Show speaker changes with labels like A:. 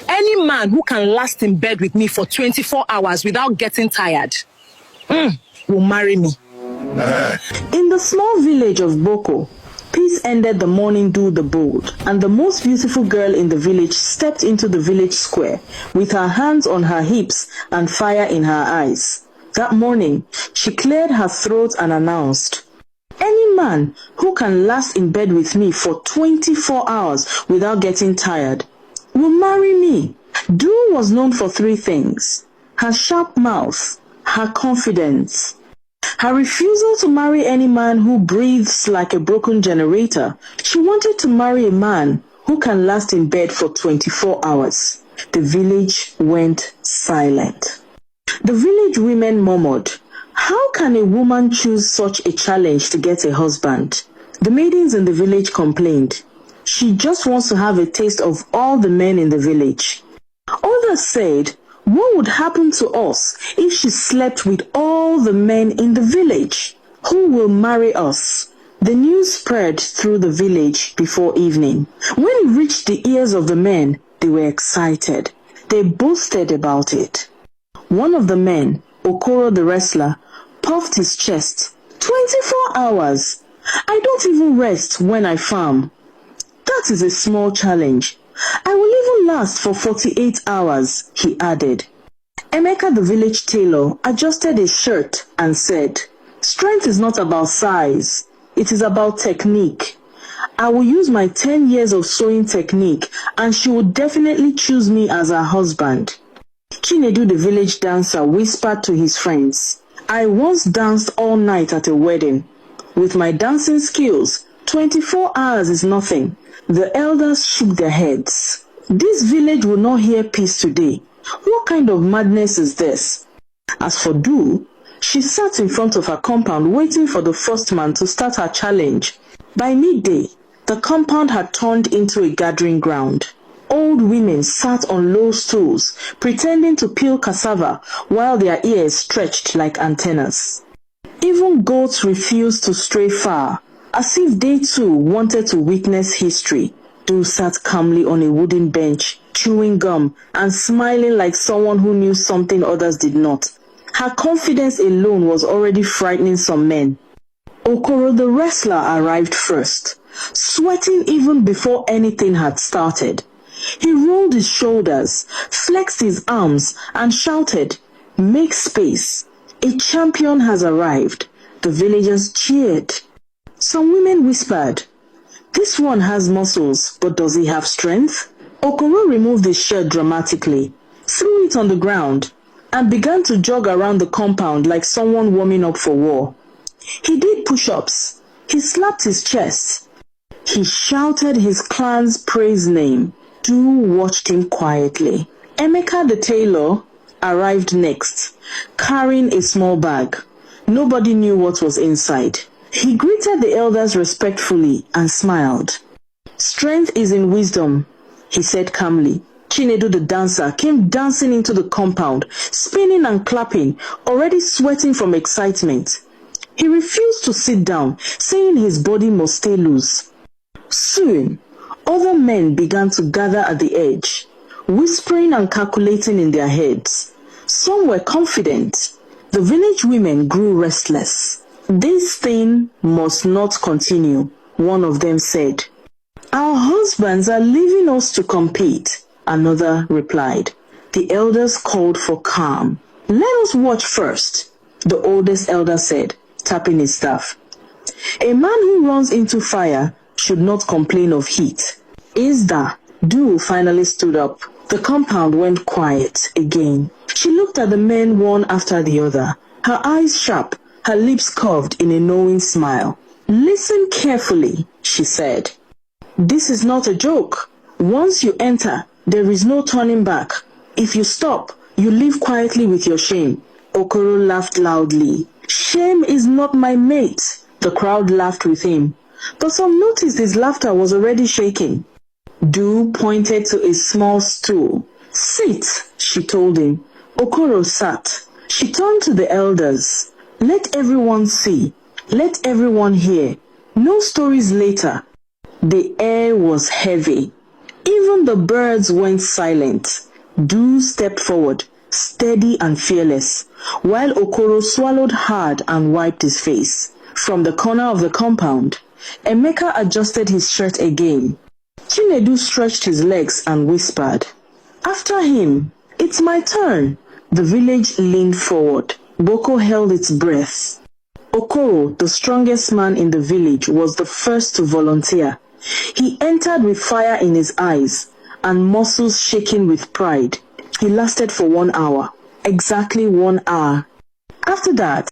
A: Any man who can last in bed with me for 24 hours without getting tired will marry me.
B: In the small village of Boko, peace ended the morning dew the bold, and the most beautiful girl in the village stepped into the village square with her hands on her hips and fire in her eyes. That morning, she cleared her throat and announced, "Any man who can last in bed with me for 24 hours without getting tired will marry me." Dew was known for three things: her sharp mouth, her confidence, her refusal to marry any man who breathes like a broken generator. She wanted to marry a man who can last in bed for 24 hours. The village went silent. The village women murmured, "How can a woman choose such a challenge to get a husband?" The maidens in the village complained, "She just wants to have a taste of all the men in the village." Others said, "What would happen to us if she slept with all the men in the village? Who will marry us?" The news spread through the village before evening. When it reached the ears of the men, they were excited. They boasted about it. One of the men, Okoro the wrestler, puffed his chest. 24 hours! I don't even rest when I farm. That is a small challenge. I will even last for 48 hours, he added. Emeka the village tailor adjusted his shirt and said, "Strength is not about size, it is about technique. I will use my 10 years of sewing technique and she will definitely choose me as her husband." Chinedu the village dancer whispered to his friends, "I once danced all night at a wedding. With my dancing skills, 24 hours is nothing." The elders shook their heads. This village will not hear peace today. What kind of madness is this? As for Dew, she sat in front of her compound waiting for the first man to start her challenge. By midday, the compound had turned into a gathering ground. Old women sat on low stools, pretending to peel cassava while their ears stretched like antennas. Even goats refused to stray far, as if they too wanted to witness history. Dew sat calmly on a wooden bench, chewing gum and smiling like someone who knew something others did not. Her confidence alone was already frightening some men. Okoro the wrestler arrived first, sweating even before anything had started. He rolled his shoulders, flexed his arms, and shouted, "Make space! A champion has arrived." The villagers cheered. Some women whispered, "This one has muscles, but does he have strength?" Okoro removed his shirt dramatically, threw it on the ground, and began to jog around the compound like someone warming up for war. He did push-ups. He slapped his chest. He shouted his clan's praise name. Dew watched him quietly. Emeka the tailor arrived next, carrying a small bag. Nobody knew what was inside. He greeted the elders respectfully and smiled. "Strength is in wisdom," he said calmly. Chinedu the dancer came dancing into the compound, spinning and clapping, already sweating from excitement. He refused to sit down, saying his body must stay loose. Soon, other men began to gather at the edge, whispering and calculating in their heads. Some were confident. The village women grew restless. "This thing must not continue," one of them said. "Our husbands are leaving us to compete," another replied. The elders called for calm. "Let us watch first," the oldest elder said, tapping his staff. "A man who runs into fire should not complain of heat." Isda, Dew finally stood up. The compound went quiet again. She looked at the men one after the other, her eyes sharp, her lips curved in a knowing smile. "Listen carefully," she said. "This is not a joke. Once you enter, there is no turning back. If you stop, you leave quietly with your shame." Okoro laughed loudly. "Shame is not my mate." The crowd laughed with him, but some noticed his laughter was already shaking. Dew pointed to a small stool. "Sit," she told him. Okoro sat. She turned to the elders. "Let everyone see. Let everyone hear. No stories later." The air was heavy. Even the birds went silent. Du stepped forward, steady and fearless, while Okoro swallowed hard and wiped his face. From the corner of the compound, Emeka adjusted his shirt again. Chinedu stretched his legs and whispered, "After him, it's my turn." The village leaned forward. Boko held its breath. Okoro, the strongest man in the village, was the first to volunteer. He entered with fire in his eyes and muscles shaking with pride. He lasted for 1 hour. Exactly 1 hour. After that,